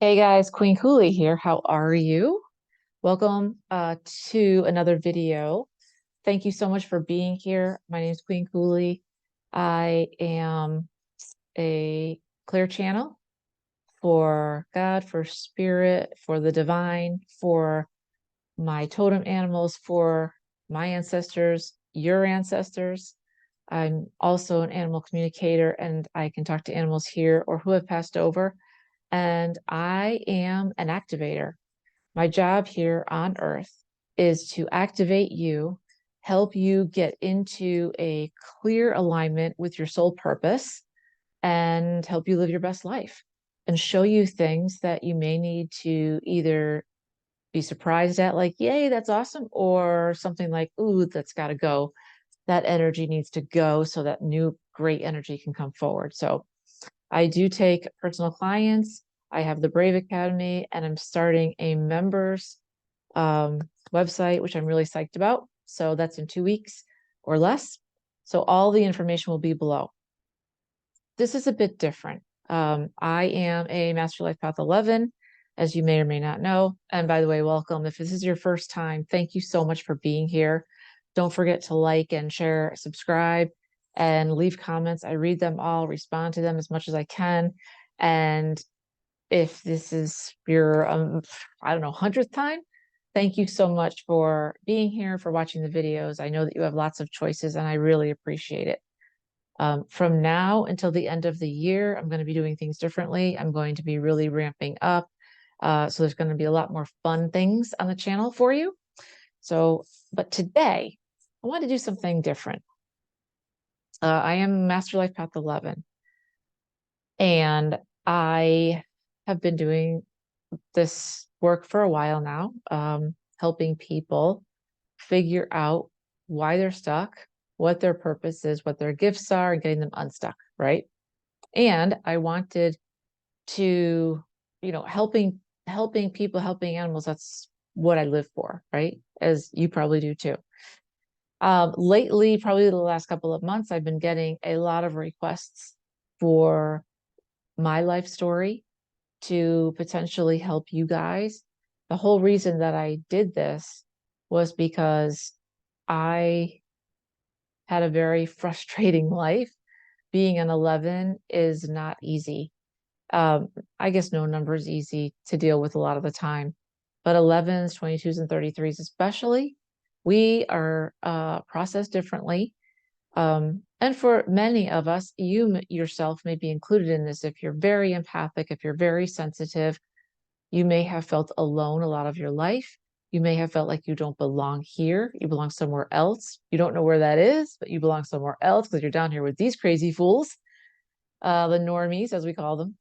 Hey guys, Queen Kuli here. How are you? Welcome to another video. Thank you so much for being here. My name is Queen Kuli. I am a clear channel for God, for spirit, for the divine, for my totem animals, for my ancestors, your ancestors. I'm also an animal communicator and I can talk to animals here or who have passed over. And I am an activator. My job here on earth is to activate you, help you get into a clear alignment with your soul purpose, and help you live your best life and show you things that you may need to either be surprised at, like, yay, that's awesome, or something like, ooh, that's got to go. That energy needs to go so that new great energy can come forward. So I do take personal clients. I have the Brave Academy, and I'm starting a members um, website, which I'm really psyched about. So that's in 2 weeks or less. So all the information will be below. This is a bit different. I am a Master Life Path 11, as you may or may not know. And by the way, welcome. If this is your first time, thank you so much for being here. Don't forget to like and share, subscribe, and leave comments. I read them all, respond to them as much as I can. And if this is your, I don't know, 100th time, thank you so much for being here, for watching the videos. I know that you have lots of choices and I really appreciate it. From now until the end of the year, I'm going to be doing things differently. I'm going to be really ramping up. So there's going to be a lot more fun things on the channel for you. So, but today I want to do something different. I am Master Life Path 11, and I have been doing this work for a while now, helping people figure out why they're stuck, what their purpose is, what their gifts are, and getting them unstuck, right? And I wanted to, helping people, helping animals, that's what I live for, right? As you probably do too. Lately, probably the last couple of months, I've been getting a lot of requests for my life story to potentially help you guys. The whole reason that I did this was because I had a very frustrating life. Being an 11 is not easy. Um, I guess no number is easy to deal with a lot of the time, but 11s, 22s, and 33s, especially, we are processed differently. And for many of us, you yourself may be included in this. If you're very empathic, if you're very sensitive, you may have felt alone a lot of your life. You may have felt like you don't belong here. You belong somewhere else. You don't know where that is, but you belong somewhere else because you're down here with these crazy fools, the normies, as we call them.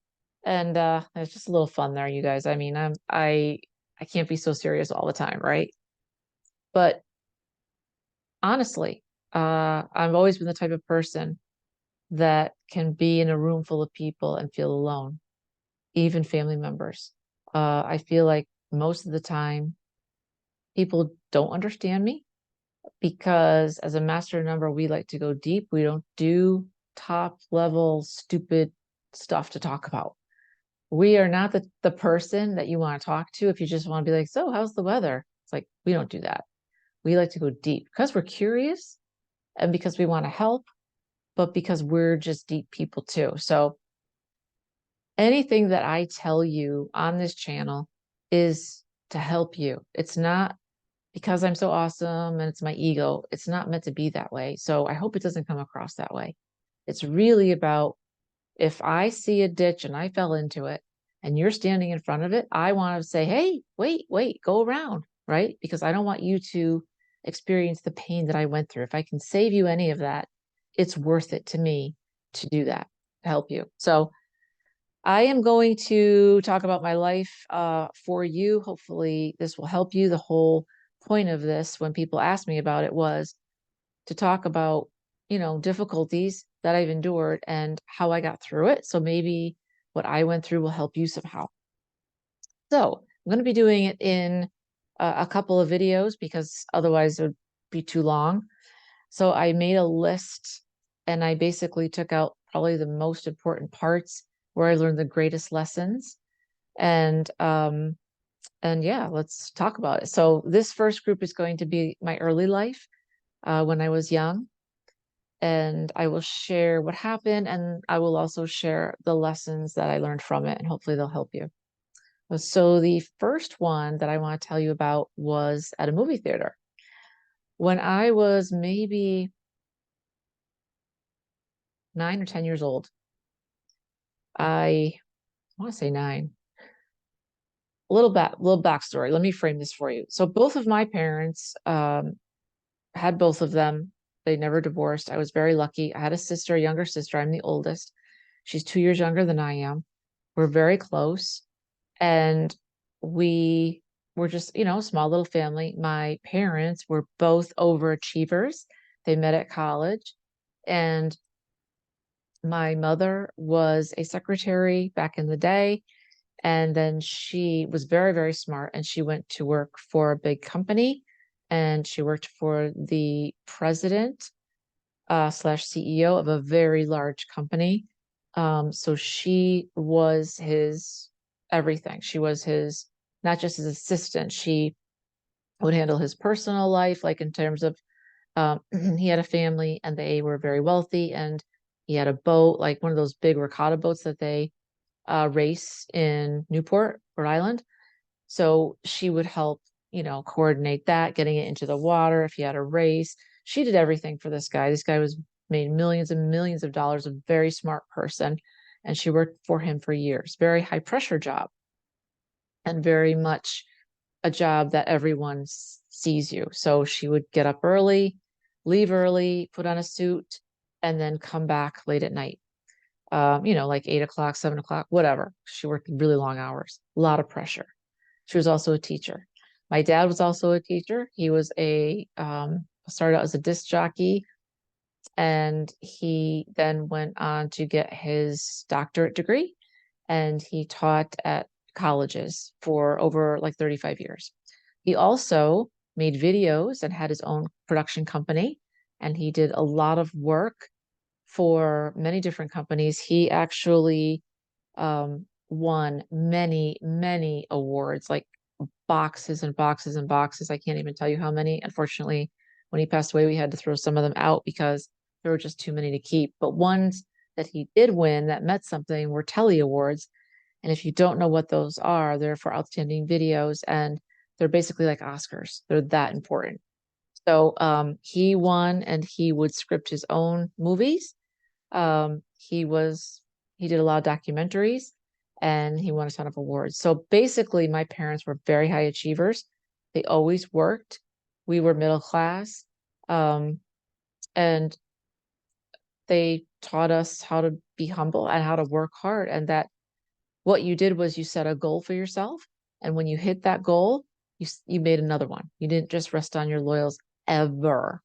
And it's just a little fun there, you guys. I mean, I can't be so serious all the time, right? But honestly, I've always been the type of person that can be in a room full of people and feel alone, even family members. I feel like most of the time people don't understand me because as a master number, we like to go deep. We don't do top level, stupid stuff to talk about. We are not the person that you want to talk to if you just want to be like, so how's the weather? It's like, we don't do that. We like to go deep because we're curious and because we want to help, but because we're just deep people too. So anything that I tell you on this channel is to help you. It's not because I'm so awesome and it's my ego. It's not meant to be that way. So I hope it doesn't come across that way. It's really about if I see a ditch and I fell into it and you're standing in front of it, I want to say, hey, wait, go around, right? Because I don't want you to experience the pain that I went through. If I can save you any of that, it's worth it to me to do that, to help you. So I am going to talk about my life for you. Hopefully, this will help you. The whole point of this, when people ask me about it, was to talk about, difficulties that I've endured and how I got through it. So maybe what I went through will help you somehow. So I'm going to be doing it in a couple of videos because otherwise it would be too long. So I made a list and I basically took out probably the most important parts where I learned the greatest lessons. And yeah, let's talk about it. So this first group is going to be my early life, when I was young, and I will share what happened, and I will also share the lessons that I learned from it, and hopefully they'll help you. So the first one that I want to tell you about was at a movie theater. When I was maybe 9 or 10 years old, I want to say nine. Little backstory. Let me frame this for you. So both of my parents, had both of them. They never divorced. I was very lucky. I had a sister, a younger sister. I'm the oldest. She's 2 years younger than I am. We're very close. And we were just, a small little family. My parents were both overachievers. They met at college. And my mother was a secretary back in the day. And then she was very, very smart, and she went to work for a big company, and she worked for the president slash CEO of a very large company. So she was his everything. She was his, not just his assistant. She would handle his personal life, like in terms of, he had a family and they were very wealthy, and he had a boat, like one of those big regatta boats that they race in Newport, Rhode Island. So she would help, coordinate that, getting it into the water if he had a race. She did everything for this guy. This guy was made millions and millions of dollars, a very smart person. And she worked for him for years. Very high pressure job, and very much a job that everyone sees you. So she would get up early, leave early, put on a suit, and then come back late at night. Like 8 o'clock, 7 o'clock, whatever. She worked really long hours, a lot of pressure. She was also a teacher. My dad was also a teacher. He was started out as a disc jockey, and he then went on to get his doctorate degree, and he taught at colleges for over like 35 years. He also made videos and had his own production company, and he did a lot of work for many different companies. He actually won many, many awards, like boxes and boxes and boxes. I can't even tell you how many. Unfortunately, when he passed away, we had to throw some of them out because there were just too many to keep. But ones that he did win that meant something were Telly Awards. And if you don't know what those are, they're for outstanding videos, and they're basically like Oscars. They're that important. So he won, and he would script his own movies. He did a lot of documentaries, and he won a ton of awards. So basically, my parents were very high achievers. They always worked. We were middle class. And they taught us how to be humble and how to work hard, and that what you did was you set a goal for yourself. And when you hit that goal, you made another one. You didn't just rest on your laurels ever.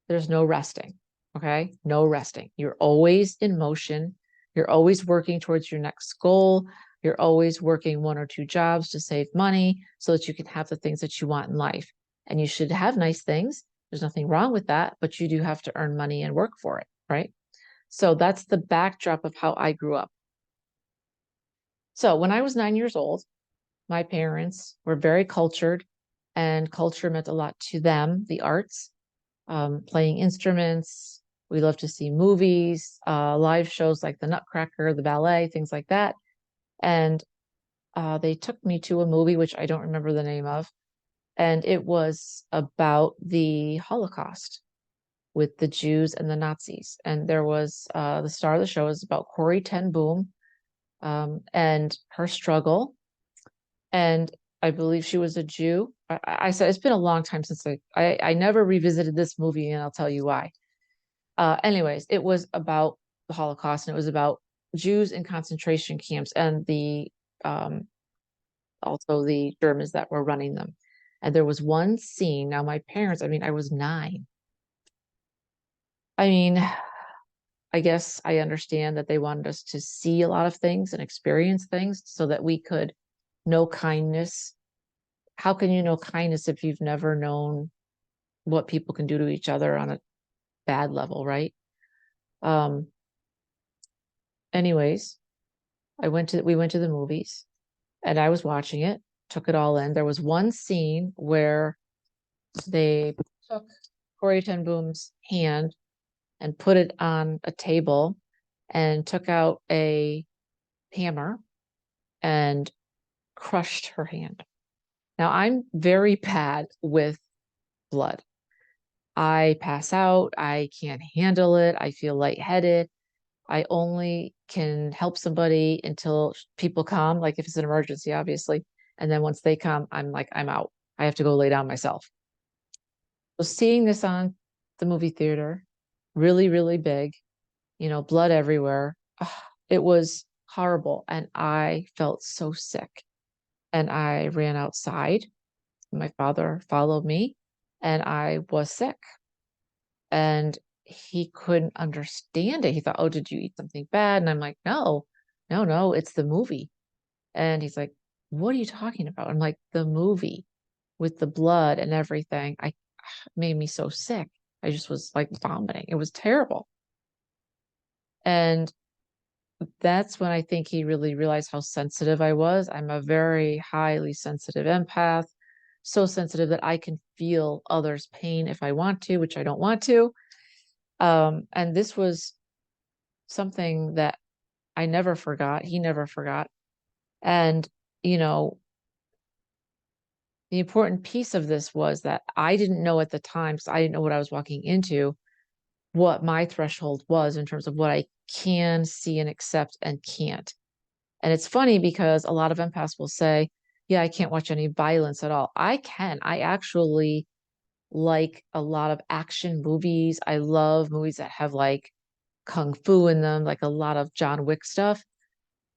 There's no resting. Okay. No resting. You're always in motion. You're always working towards your next goal. You're always working one or two jobs to save money so that you can have the things that you want in life. And you should have nice things. There's nothing wrong with that, but you do have to earn money and work for it. Right. So that's the backdrop of how I grew up. So when I was 9 years old, my parents were very cultured, and culture meant a lot to them, the arts, playing instruments. We love to see movies, live shows like the Nutcracker, the ballet, things like that. And they took me to a movie, which I don't remember the name of. And it was about the Holocaust with the Jews and the Nazis. And there was the star of the show is about Corrie Ten Boom, and her struggle. And I believe she was a Jew. I said it's been a long time since I never revisited this movie, and I'll tell you why. Anyways, it was about the Holocaust, and it was about Jews in concentration camps, and the also the Germans that were running them. And there was one scene. Now, my parents, I mean, I was 9. I mean, I guess I understand that they wanted us to see a lot of things and experience things so that we could know kindness. How can you know kindness if you've never known what people can do to each other on a bad level, right? Um, anyways, we went to the movies, And I was watching it, took it all in. There was one scene where they took Corey Ten Boom's hand and put it on a table and took out a hammer and crushed her hand. Now, I'm very bad with blood. I pass out. I can't handle it. I feel lightheaded. I only can help somebody until people come, like if it's an emergency, obviously. And then once they come, I'm like, I'm out. I have to go lay down myself. So seeing this on the movie theater, really, really big, blood everywhere. It was horrible. And I felt so sick. And I ran outside. My father followed me, and I was sick. And he couldn't understand it. He thought, oh, did you eat something bad? And I'm like, no, no, no, it's the movie. And he's like, what are you talking about? I'm like, the movie with the blood and everything. I made me so sick. I just was like vomiting. It was terrible. And that's when I think he really realized how sensitive I was. I'm a very highly sensitive empath, so sensitive that I can feel others' pain if I want to, which I don't want to. And this was something that I never forgot. He never forgot. And, you know, the important piece of this was that I didn't know at the time, because I didn't know what I was walking into, what my threshold was in terms of what I can see and accept and can't. And it's funny because a lot of empaths will say, yeah, I can't watch any violence at all. I can. I actually like a lot of action movies. I love movies that have like kung fu in them, like a lot of John Wick stuff.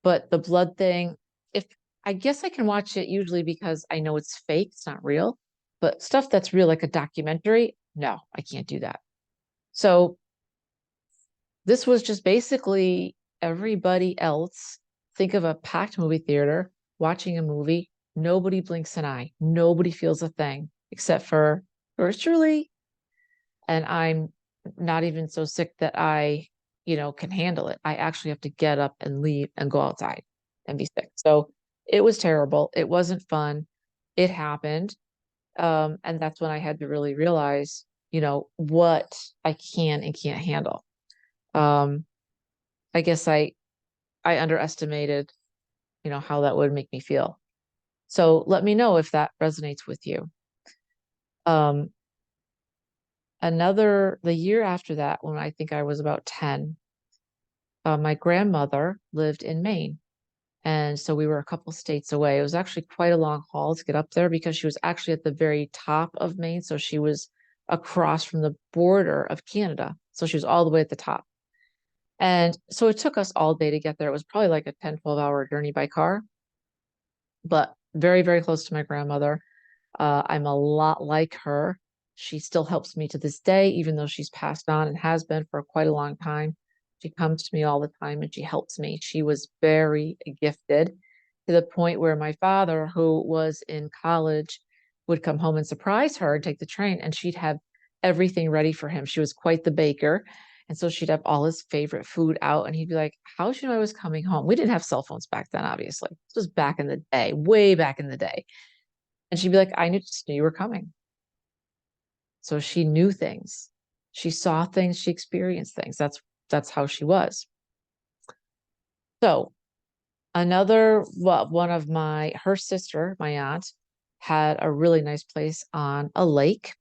But the blood thing, if I guess I can watch it usually because I know it's fake, it's not real. But stuff that's real, like a documentary, no, I can't do that. So this was just basically everybody else. Think of a packed movie theater, watching a movie. Nobody blinks an eye. Nobody feels a thing except for virtually. And I'm not even so sick that I, can handle it. I actually have to get up and leave and go outside and be sick. So it was terrible. It wasn't fun. It happened. And that's when I had to really realize, what I can and can't handle. Um, I guess I underestimated, how that would make me feel. So let me know if that resonates with you. Um, the year after that, when I think I was about 10, my grandmother lived in Maine. And so we were a couple states away. It was actually quite a long haul to get up there because she was actually at the very top of Maine. So she was across from the border of Canada. So she was all the way at the top. And so it took us all day to get there. It was probably like a 10, 12-hour journey by car, but very, very close to my grandmother. I'm a lot like her. She still helps me to this day, even though she's passed on and has been for quite a long time. She comes to me all the time and she helps me. She was very gifted to the point where my father, who was in college, would come home and surprise her and take the train, and she'd have everything ready for him. She was quite the baker. And so she'd have all his favorite food out, and he'd be like, how should I was coming home? We didn't have cell phones back then, obviously. This was back in the day, way back in the day. And she'd be like, just knew you were coming. So she knew things. She saw things, she experienced things. That's how she was. So one of her sister, my aunt, had a really nice place on a lake.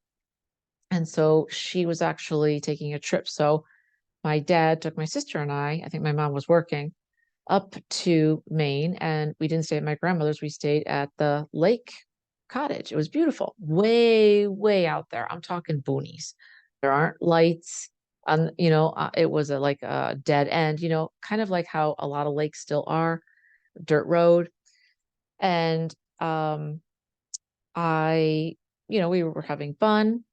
And so she was actually taking a trip. So my dad took my sister and I think my mom was working, up to Maine, and we didn't stay at my grandmother's. We stayed at the lake cottage. It was beautiful, way, way out there. I'm talking boonies. There aren't lights. It was like a dead end, kind of like how a lot of lakes still are, dirt road. And I, we were having fun,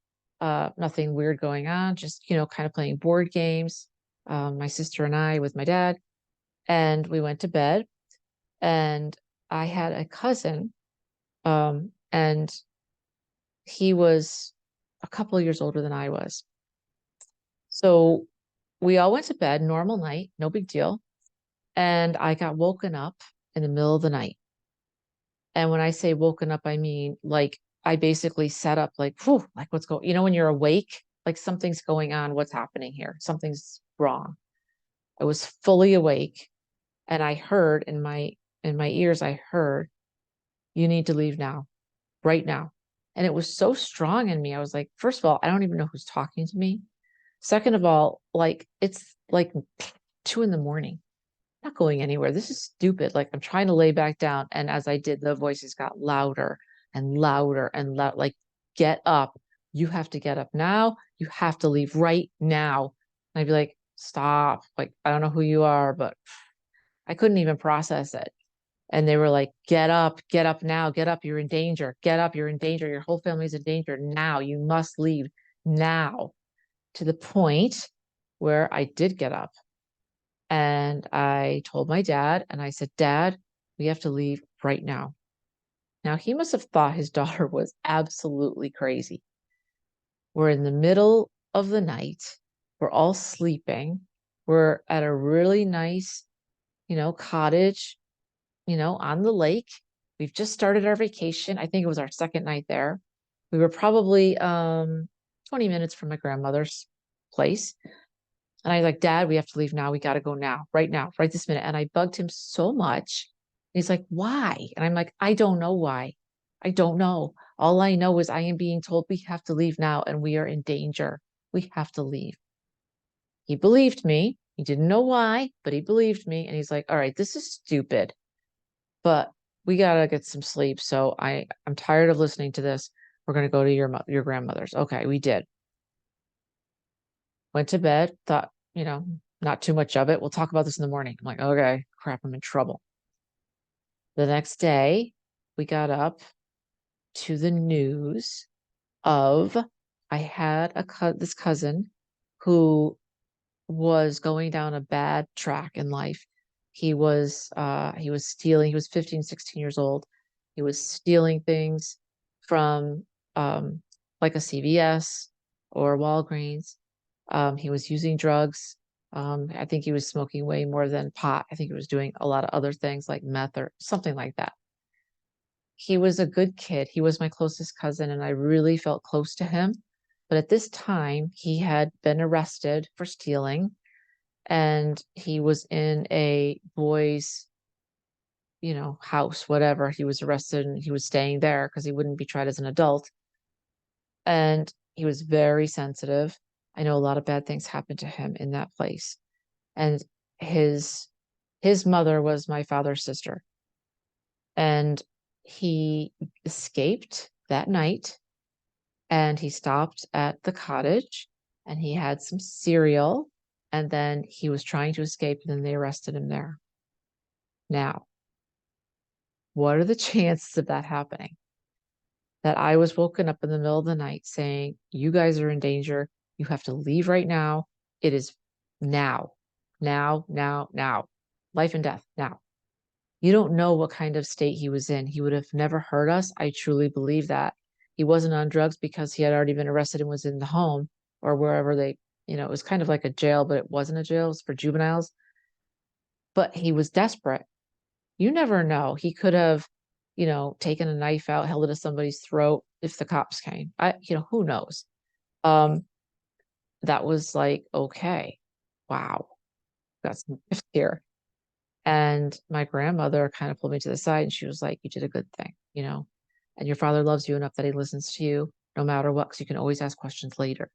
nothing weird going on, just, kind of playing board games. My sister and I with my dad, and we went to bed. And I had a cousin, and he was a couple of years older than I was. So we all went to bed, normal night, no big deal. And I got woken up in the middle of the night. And when I say woken up, I mean like I basically sat up like, whew, like what's going, when you're awake, like something's going on, what's happening here? Something's wrong. I was fully awake and I heard in my ears, I heard, you need to leave now, right now. And it was so strong in me. I was like, first of all, I don't even know who's talking to me. Second of all, like it's like 2 in the morning. Not going anywhere. This is stupid. Like I'm trying to lay back down. And as I did, the voices got louder and louder and loud. Like, get up. You have to get up now. You have to leave right now. And I'd be like, stop. Like, I don't know who you are, but I couldn't even process it. And they were like, get up now, get up. You're in danger. Get up. You're in danger. Your whole family's in danger now. You must leave now. To the point where I did get up. And I told my dad, and I said, Dad, we have to leave right now. Now, he must have thought his daughter was absolutely crazy. We're in the middle of the night. We're all sleeping. We're at a really nice, cottage, on the lake. We've just started our vacation. I think it was our second night there. We were probably 20 minutes from my grandmother's place. And I was like, Dad, we have to leave now. We got to go now, right this minute. And I bugged him so much. He's like, why? And I'm like, I don't know why. I don't know. All I know is I am being told we have to leave now and we are in danger. We have to leave. He believed me. He didn't know why, but he believed me. And he's like, all right, this is stupid, but we got to get some sleep. So I'm tired of listening to this. We're going to go to your grandmother's. Okay, we did. Went to bed, thought, not too much of it. We'll talk about this in the morning. I'm like, okay, crap, I'm in trouble. The next day, we got up to the news of I had this cousin who was going down a bad track in life. He was stealing. He was 15, 16 years old. He was stealing things from like a CVS or Walgreens. He was using drugs. I think he was smoking way more than pot. I think he was doing a lot of other things like meth or something like that. He was a good kid. He was my closest cousin, and I really felt close to him. But at this time, he had been arrested for stealing, and he was in a boys, house, whatever. He was arrested and he was staying there because he wouldn't be tried as an adult. And he was very sensitive. I know a lot of bad things happened to him in that place. And his mother was my father's sister. And he escaped that night and he stopped at the cottage and he had some cereal and then he was trying to escape and then they arrested him there. Now, what are the chances of that happening? That I was woken up in the middle of the night saying, you guys are in danger. You have to leave right now. It is now, now, now, now. Life and death now. You don't know what kind of state he was in. He would have never hurt us. I truly believe that. He wasn't on drugs because he had already been arrested and was in the home or wherever it was kind of like a jail, but it wasn't a jail. It was for juveniles. But he was desperate. You never know. He could have, taken a knife out, held it to somebody's throat if the cops came. Who knows? Um, that was like, okay, wow, got some gift here. And my grandmother kind of pulled me to the side and she was like, you did a good thing, and your father loves you enough that he listens to you no matter what, because you can always ask questions later.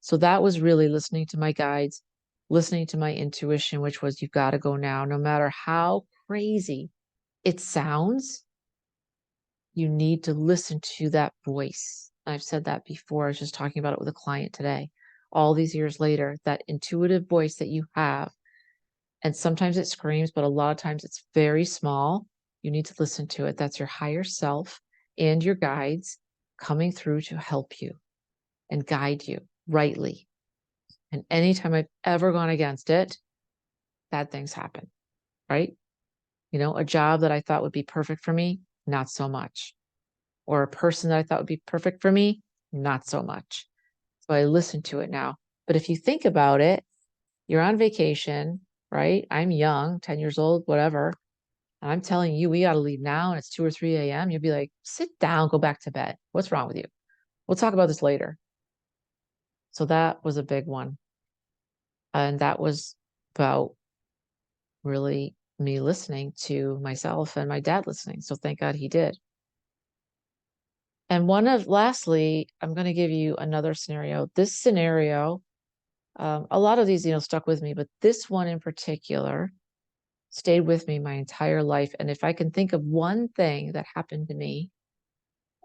So that was really listening to my guides, listening to my intuition, which was, you've got to go now, no matter how crazy it sounds. You need to listen to that voice. I've said that before. I was just talking about it with a client today. All these years later, that intuitive voice that you have, and sometimes it screams, but a lot of times it's very small. You need to listen to it. That's your higher self and your guides coming through to help you and guide you rightly. And anytime I've ever gone against it, bad things happen, right? A job that I thought would be perfect for me, not so much. Or a person that I thought would be perfect for me, not so much. So I listen to it now. But if you think about it, you're on vacation, right? I'm young, 10 years old, whatever. And I'm telling you, we got to leave now and it's 2 or 3 a.m. You'll be like, sit down, go back to bed. What's wrong with you? We'll talk about this later. So that was a big one. And that was about really me listening to myself and my dad listening. So thank God he did. And lastly, I'm going to give you another scenario. This scenario, a lot of these, stuck with me, but this one in particular stayed with me my entire life. And if I can think of one thing that happened to me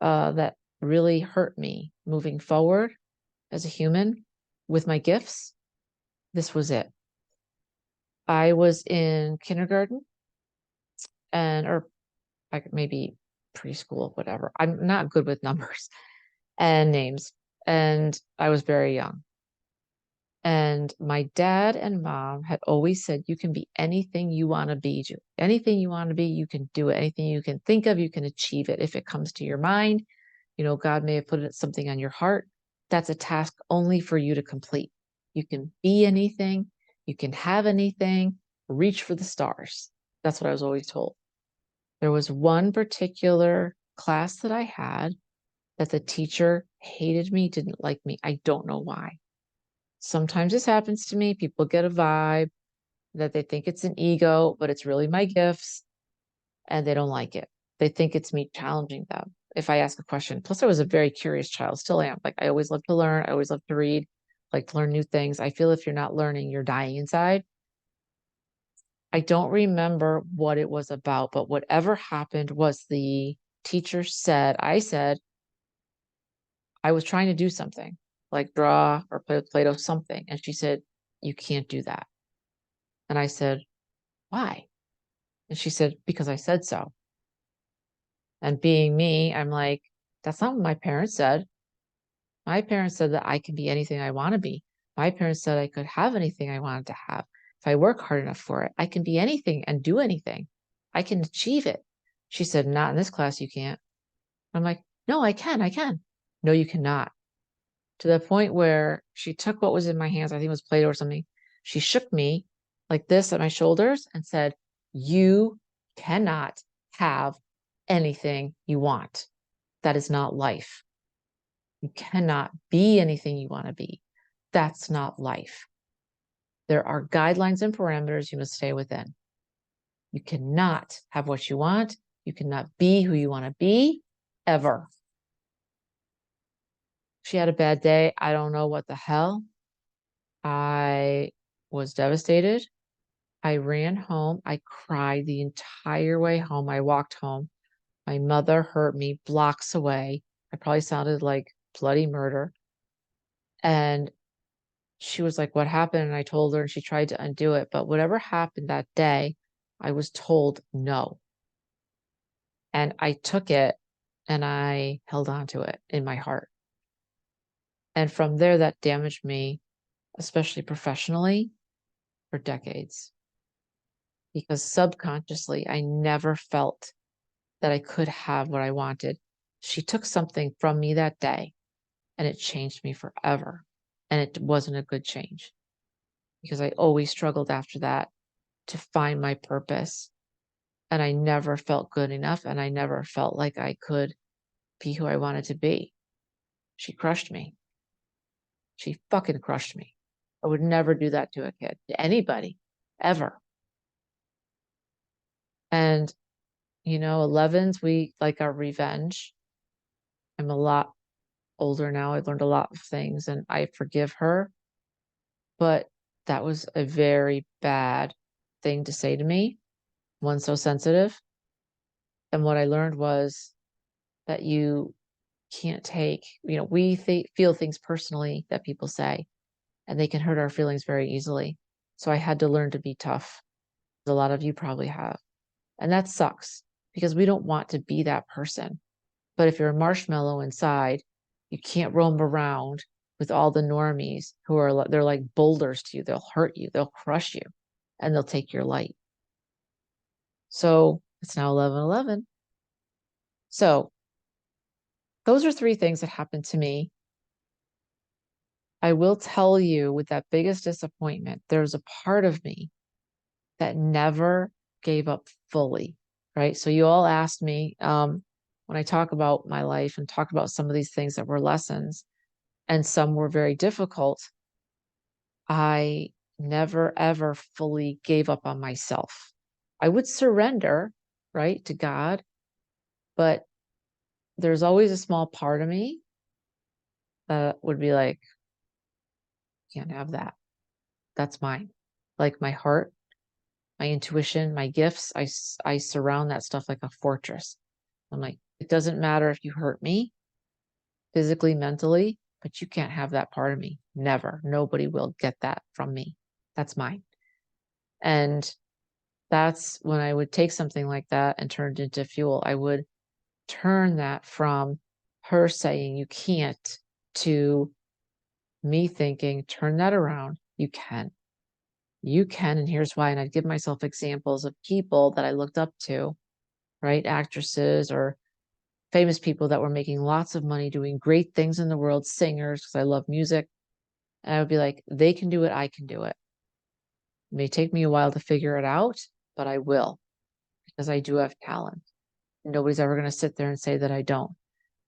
that really hurt me moving forward as a human with my gifts, this was it. I was in kindergarten or like maybe preschool, whatever. I'm not good with numbers and names. And I was very young. And my dad and mom had always said, you can be anything you want to be. Anything you want to be, you can do it. Anything you can think of, you can achieve it. If it comes to your mind, God may have put something on your heart. That's a task only for you to complete. You can be anything. You can have anything. Reach for the stars. That's what I was always told. There was one particular class that I had that the teacher hated me, didn't like me. I don't know why. Sometimes this happens to me. People get a vibe that they think it's an ego, but it's really my gifts and they don't like it. They think it's me challenging them if I ask a question. Plus, I was a very curious child, still am. Like, I always love to learn. I always love to read, like to learn new things. I feel if you're not learning, you're dying inside. I don't remember what it was about, but whatever happened was the teacher said, I was trying to do something like draw or play with Play-Doh, something. And she said, you can't do that. And I said, why? And she said, because I said so. And being me, I'm like, that's not what my parents said. My parents said that I can be anything I want to be. My parents said I could have anything I wanted to have. If I work hard enough for it, I can be anything and do anything. I can achieve it. She said, not in this class, you can't. I'm like, no, I can. No, you cannot. To the point where she took what was in my hands, I think it was Play-Doh or something. She shook me like this at my shoulders and said, you cannot have anything you want. That is not life. You cannot be anything you want to be. That's not life. There are guidelines and parameters you must stay within. You cannot have what you want. You cannot be who you want to be ever. She had a bad day. I don't know what the hell. I was devastated. I ran home. I cried the entire way home. I walked home. My mother heard me blocks away. I probably sounded like bloody murder. And she was like, what happened? And I told her, and she tried to undo it. But whatever happened that day, I was told no. And I took it and I held on to it in my heart. And from there, that damaged me, especially professionally, for decades. Because subconsciously, I never felt that I could have what I wanted. She took something from me that day and it changed me forever. And it wasn't a good change because I always struggled after that to find my purpose. And I never felt good enough. And I never felt like I could be who I wanted to be. She crushed me. She fucking crushed me. I would never do that to a kid, to anybody, ever. And, 11s, we like our revenge. I'm a lot older now. I've learned a lot of things and I forgive her. But that was a very bad thing to say to me, one so sensitive. And what I learned was that you can't take, we feel things personally that people say, and they can hurt our feelings very easily. So I had to learn to be tough. A lot of you probably have. And that sucks because we don't want to be that person. But if you're a marshmallow inside, you can't roam around with all the normies who they're like boulders to you. They'll hurt you, they'll crush you, and they'll take your light. So it's now 11:11. So those are 3 things that happened to me. I will tell you, with that biggest disappointment, there's a part of me that never gave up fully. right? So you all asked me when I talk about my life and talk about some of these things that were lessons, and some were very difficult. I never ever fully gave up on myself. I would surrender, right, to God, but there's always a small part of me that would be like, can't have that. That's mine. Like my heart, my intuition, my gifts, I surround that stuff like a fortress. I'm like, it doesn't matter if you hurt me physically, mentally, but you can't have that part of me. Never. Nobody will get that from me. That's mine. And that's when I would take something like that and turn it into fuel. I would turn that from her saying you can't to me thinking, turn that around. You can. You can. And here's why. And I'd give myself examples of people that I looked up to, right? Actresses or famous people that were making lots of money, doing great things in the world, singers, because I love music. And I would be like, they can do it. I can do it. It may take me a while to figure it out, but I will because I do have talent. Nobody's ever going to sit there and say that I don't.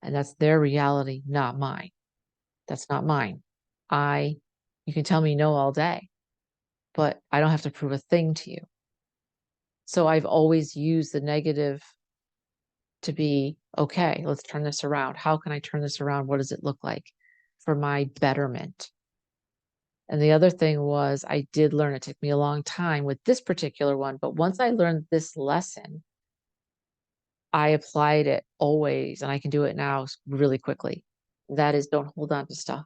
And that's their reality, not mine. That's not mine. You can tell me no all day, but I don't have to prove a thing to you. So I've always used the negative to be, okay, let's turn this around. How can I turn this around? What does it look like for my betterment? And the other thing was I did learn, it took me a long time with this particular one, but once I learned this lesson, I applied it always, and I can do it now really quickly. That is, don't hold on to stuff.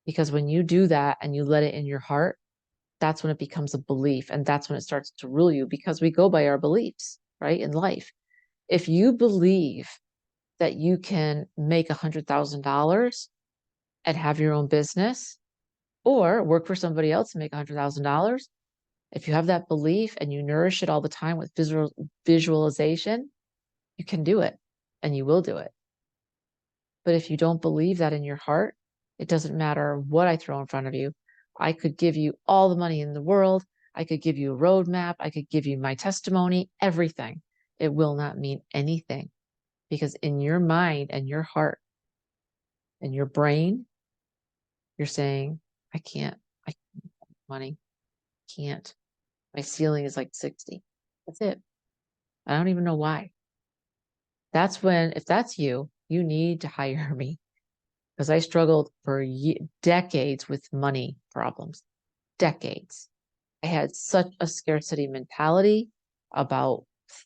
Because when you do that and you let it in your heart, that's when it becomes a belief. And that's when it starts to rule you because we go by our beliefs, right? In life. If you believe that you can make $100,000 and have your own business or work for somebody else and make $100,000, if you have that belief and you nourish it all the time with visualization, you can do it and you will do it. But if you don't believe that in your heart, it doesn't matter what I throw in front of you. I could give you all the money in the world. I could give you a roadmap. I could give you my testimony, everything. It will not mean anything because in your mind and your heart and your brain, you're saying, I can't have money. Can't. My ceiling is like 60. That's it. I don't even know why. That's when, if that's you, you need to hire me because I struggled for decades with money problems. Decades. I had such a scarcity mentality about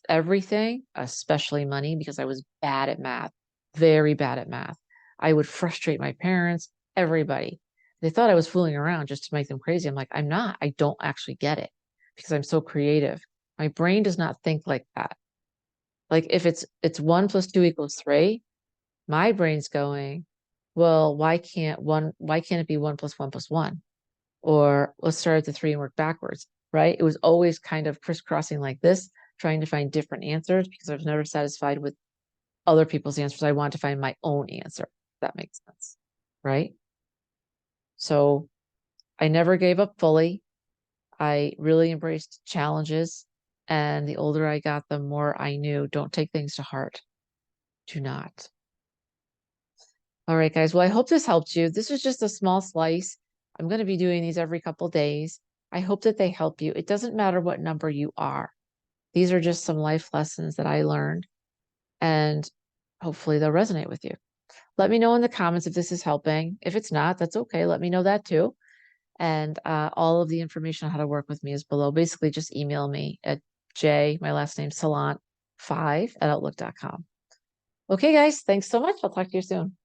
everything, especially money, because I was bad at math, very bad at math. I would frustrate my parents, everybody. They thought I was fooling around just to make them crazy. I'm like, I'm not. I don't actually get it because I'm so creative. My brain does not think like that. Like if it's 1 + 2 = 3, my brain's going, well, why can't it be 1 + 1 + 1? Or let's start at the 3 and work backwards, right? It was always kind of crisscrossing like this, trying to find different answers because I was never satisfied with other people's answers. I wanted to find my own answer, if that makes sense, right? So I never gave up fully. I really embraced challenges. And the older I got, the more I knew, don't take things to heart. Do not. All right, guys. Well, I hope this helped you. This was just a small slice. I'm going to be doing these every couple days. I hope that they help you. It doesn't matter what number you are. These are just some life lessons that I learned, and hopefully they'll resonate with you. Let me know in the comments if this is helping. If it's not, that's okay. Let me know that too. And all of the information on how to work with me is below. Basically, just email me at my last name, Salant5 @outlook.com. Okay, guys. Thanks so much. I'll talk to you soon.